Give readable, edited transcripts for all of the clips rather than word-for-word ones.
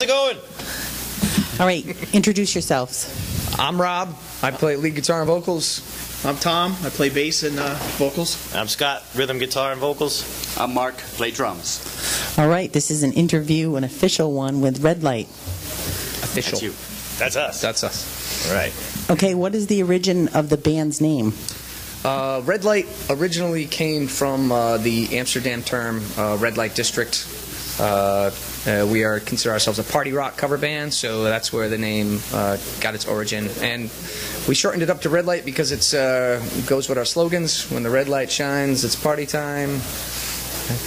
How's it going? All right, introduce yourselves. I'm Rob. I play lead guitar and vocals. I'm Tom. I play bass and vocals. I'm Scott, rhythm guitar and vocals. I'm Mark, play drums. All right, this is an interview, an official one with Red Light. Official. That's you. That's us. That's us. All right. Okay, what is the origin of the band's name? Red Light originally came from the Amsterdam term Red Light District. We consider ourselves a party rock cover band, so that's where the name got its origin. And we shortened it up to Red Light because it goes with our slogans. When the red light shines, it's party time.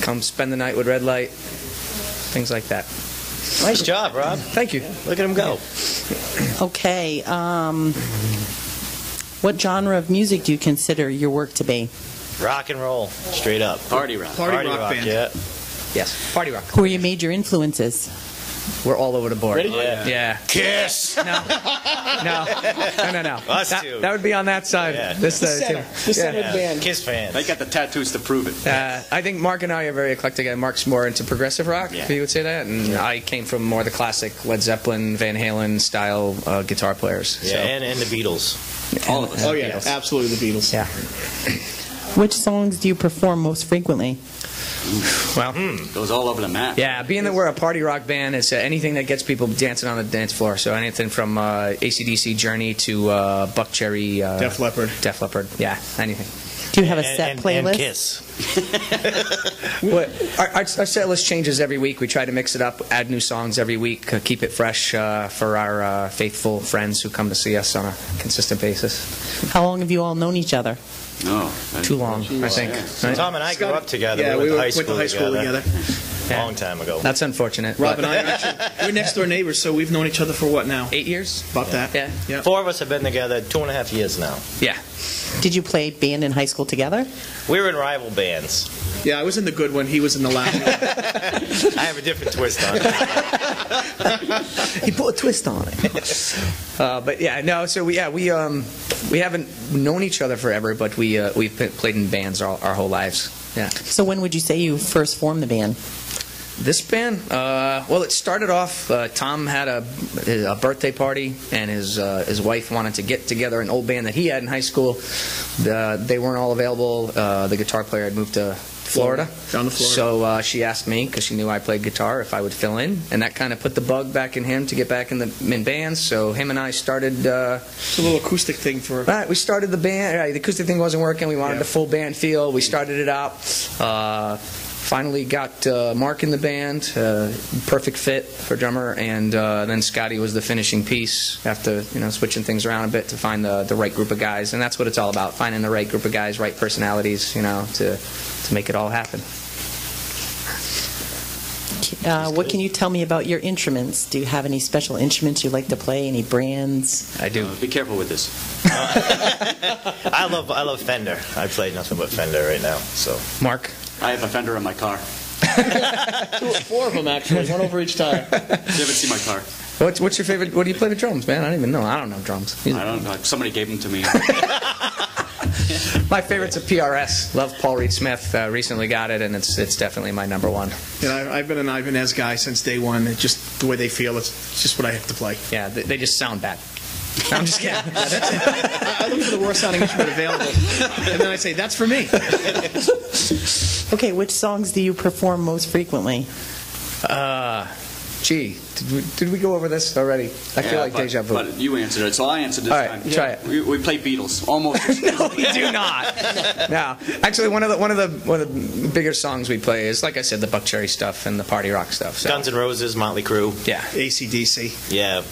Come spend the night with Red Light. Things like that. Nice job, Rob. Thank you. Look at him go. Okay, what genre of music do you consider your work to be? Rock and roll, straight up. Party rock. Party rock band. Yeah. Yes, party rock. Who are your major influences? We're all over the board. Ready? Yeah. Yeah. Kiss. No. Us too. That would be on that side. Yeah. This side. The center of the band. Kiss fans. They got the tattoos to prove it. I think Mark and I are very eclectic. Mark's more into progressive rock, Yeah. if you would say that, and I came from more the classic Led Zeppelin, Van Halen style guitar players. Yeah, So. and the Beatles. All of us. Oh yeah, Beatles. absolutely the Beatles. Yeah. Which songs do you perform most frequently? Well, Goes all over the map. yeah, being that we're a party rock band, it's anything that gets people dancing on the dance floor. So anything from AC/DC Journey to Buck Cherry, Def Leppard. Def Leppard, yeah, anything. Do you have a set and playlist? Kiss. Our set list changes every week. We try to mix it up, add new songs every week, keep it fresh for our faithful friends who come to see us on a consistent basis. How long have you all known each other? No. Too long, I think. Right? Tom and I grew up together. Yeah, we we went to went to high school together. Yeah. Long time ago. That's unfortunate. Rob but- and I are actually we're next door neighbors, so we've known each other for what now? 8 years? About that. Yeah. Yeah. 4 of us have been together 2.5 years now. Yeah. Did you play band in high school together? We were in rival bands. Yeah, I was in the good one. He was in the loud one. I have a different twist on it. He put a twist on it. But yeah, no. So we haven't known each other forever, but we've played in bands our whole lives. Yeah. So when would you say you first formed the band? This band, well, it started off. Tom had a birthday party, and his wife wanted to get together an old band that he had in high school. They weren't all available. The guitar player had moved to Florida. Down to Florida. So she asked me, because she knew I played guitar, if I would fill in, and that kind of put the bug back in him to get back in bands. So him and I started. It's a little acoustic thing for. Right, we started the band. Right, the acoustic thing wasn't working. We wanted the full band feel. We started it out. Finally got Mark in the band, perfect fit for drummer, and then Scotty was the finishing piece after switching things around a bit to find the right group of guys, and that's what it's all about: finding the right group of guys, right personalities, to make it all happen. What can you tell me about your instruments? Do you have any special instruments you like to play? Any brands? I do. Be careful with this. I love Fender. I play nothing but Fender right now. So Mark? I have a Fender in my car. 4 of them actually, one over each tire. You haven't seen my car. What's your favorite? What do you play with drums, man? I don't even know. I don't know drums. I don't know. Somebody gave them to me. My favorite's a PRS. Love Paul Reed Smith. Recently got it, and it's definitely my number one. And I've been an Ibanez guy since day one. It's just the way they feel. It's just what I have to play. Yeah, they just sound bad. I'm just kidding. I look for the worst sounding instrument available, and then I say, "That's for me." Okay, which songs do you perform most frequently? Did we go over this already? I feel like deja vu. But you answered it, so I answered this All right, time. try it. We play Beatles almost. We do not. No, actually, one of the bigger songs we play is, like I said, the Buck Cherry stuff and the party rock stuff. So. Guns N' Roses, Motley Crue. Yeah, AC/DC. Yeah.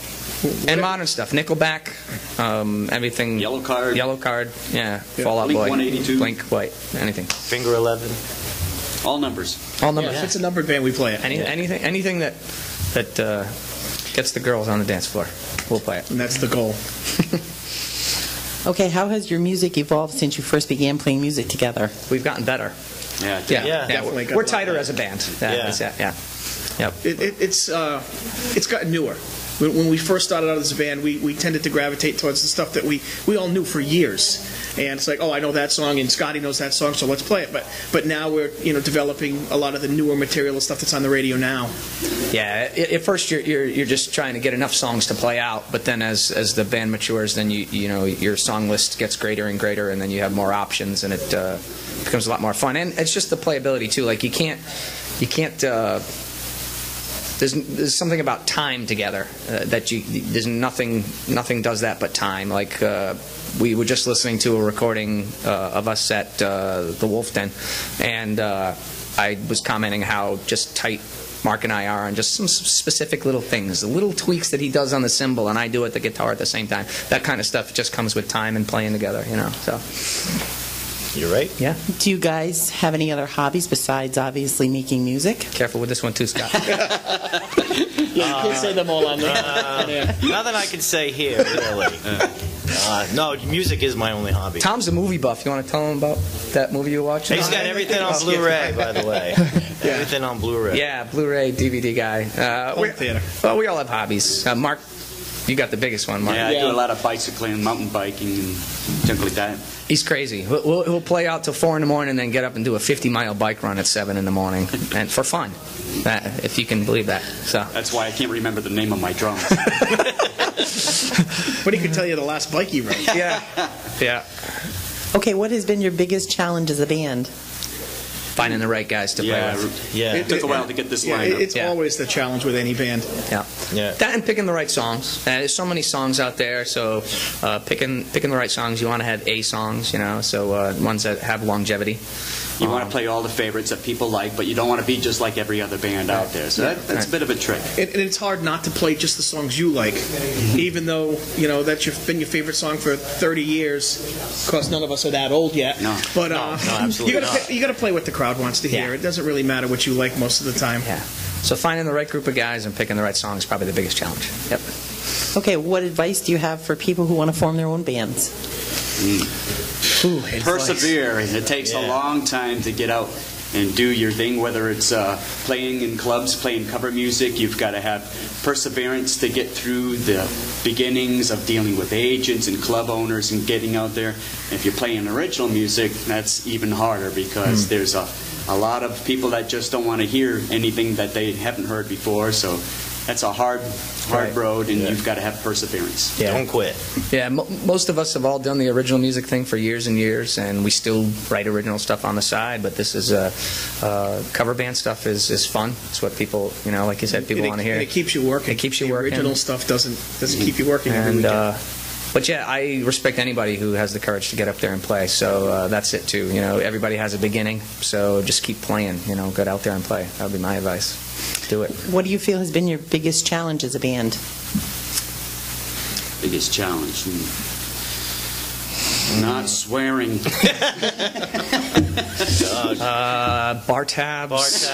and modern stuff. Nickelback, everything. Yellow Card. Yellow Card. Yeah, Fall Out Blink Boy. 182. Blink, White, anything. Finger 11. All numbers. All numbers. If it's a numbered band, we play it. Anything that gets the girls on the dance floor, we'll play it. And that's the goal. Okay, how has your music evolved since you first began playing music together? We've gotten better. Yeah. Yeah, definitely we're got tighter better. as a band. Yeah. Yeah. Yep. It's gotten newer. when we first started out as a band, we tended to gravitate towards the stuff that we all knew for years. And it's like, oh, I know that song, and Scotty knows that song, so let's play it. But now we're developing a lot of the newer material and stuff that's on the radio now. Yeah, at first you're just trying to get enough songs to play out, but then as the band matures, then you know your song list gets greater and greater, and then you have more options, and it becomes a lot more fun. And it's just the playability too. Like you can't. There's something about time together that there's nothing does that but time. Like we were just listening to a recording of us at the Wolf Den, and I was commenting how just tight Mark and I are on just some specific little things, the little tweaks that he does on the cymbal and I do at the guitar at the same time. That kind of stuff just comes with time and playing together, you know. So. You're right. Yeah. Do you guys have any other hobbies besides obviously making music? Careful with this one too, Scott. You can't say them all on there. Nothing I can say here, really. No, music is my only hobby. Tom's a movie buff. You want to tell him about that movie you watched? He's got everything on Blu-ray, by the way. Everything on Blu-ray. Yeah, Blu-ray, DVD guy. Home theater. Well, we all have hobbies. Mark, you got the biggest one, Mark. Yeah, I do a lot of bicycling, mountain biking, and things like that. He's crazy. He'll play out till 4 in the morning and then get up and do a 50-mile bike run at 7 in the morning, and for fun, if you can believe that. So That's why I can't remember the name of my drums. But he could tell you the last bike he rode. yeah. Okay, what has been your biggest challenge as a band? Finding the right guys to play with. It took a while to get this Yeah, lineup. it's always the challenge with any band. Yeah. That and picking the right songs. There's so many songs out there, so picking the right songs. You want to have A songs, you know, so ones that have longevity. You want to play all the favorites that people like, but you don't want to be just like every other band out there. So that's a bit of a trick. And it's hard not to play just the songs you like, even though that's been your favorite song for 30 years. Of course, none of us are that old yet. No. But absolutely you got to play what the crowd wants to hear. Yeah. It doesn't really matter what you like most of the time. Yeah. So finding the right group of guys and picking the right songs is probably the biggest challenge. Yep. Okay, what advice do you have for people who want to form their own bands? Persevere. It takes a long time to get out and do your thing, whether it's playing in clubs, playing cover music. You've got to have perseverance to get through the beginnings of dealing with agents and club owners and getting out there. If you're playing original music, that's even harder because there's a lot of people that just don't want to hear anything that they haven't heard before. So that's a hard road, and you've got to have perseverance. Yeah. Don't quit. Yeah, most of us have all done the original music thing for years and years, and we still write original stuff on the side. But this is cover band stuff is fun. It's what people, like you said, people want to hear. And it keeps you working. It keeps you the working. Original stuff doesn't keep you working every And weekend. but yeah, I respect anybody who has the courage to get up there and play. So that's it too. Everybody has a beginning, so just keep playing. Get out there and play. That would be my advice. Do it. What do you feel has been your biggest challenge as a band? Biggest challenge. Not swearing. Bar tabs.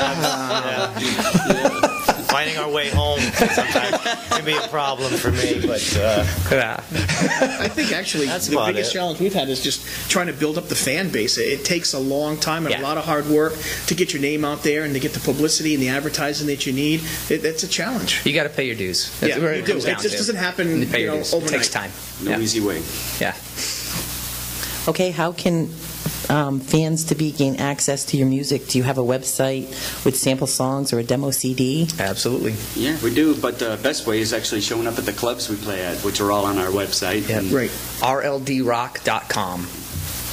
Finding our way home sometimes can be a problem for me, but I think actually That's the about biggest it. challenge we've had is just trying to build up the fan base. It takes a long time and a Yeah. lot of hard work to get your name out there and to get the publicity and the advertising that you need. It's a challenge. You got to pay your dues. That's Yeah, where you do. comes It down just to. doesn't happen, You pay your dues. It overnight. takes time. No Yeah. easy way. Yeah. Okay, how can fans to be gain access to your music? Do you have a website with sample songs or a demo CD? Absolutely. Yeah, we do, but the best way is actually showing up at the clubs we play at, which are all on our website. Yeah. And Right. RLDrock.com.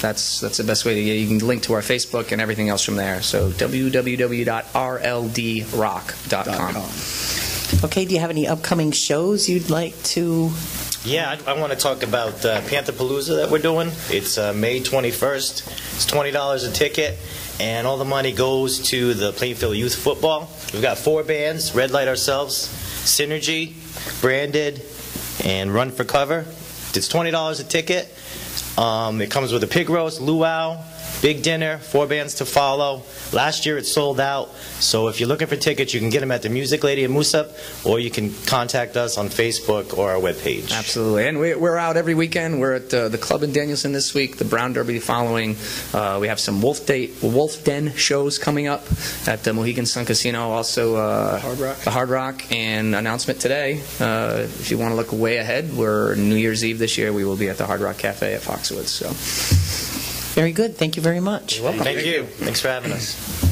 That's the best way to get. You can link to our Facebook and everything else from there. So www.rldrock.com. Okay, do you have any upcoming shows you'd like to? yeah, I want to talk about Pantherpalooza that we're doing. It's May 21st. It's $20 a ticket, and all the money goes to the Plainfield Youth Football. We've got 4 bands: Red Light Ourselves, Synergy, Branded, and Run for Cover. It's $20 a ticket. It comes with a pig roast, luau, Big dinner, 4 bands to follow. Last year it sold out, so if you're looking for tickets, you can get them at the Music Lady in Moosup, or you can contact us on Facebook or our webpage. Absolutely. And we're out every weekend. We're at the club in Danielson this week, the Brown Derby the following. We have some Wolf Den shows coming up at the Mohegan Sun Casino, also the Hard Rock, and announcement today. If you want to look way ahead, we're New Year's Eve this year. We will be at the Hard Rock Cafe at Foxwoods. So. Very good. Thank you very much. Thank you. Thanks for having us.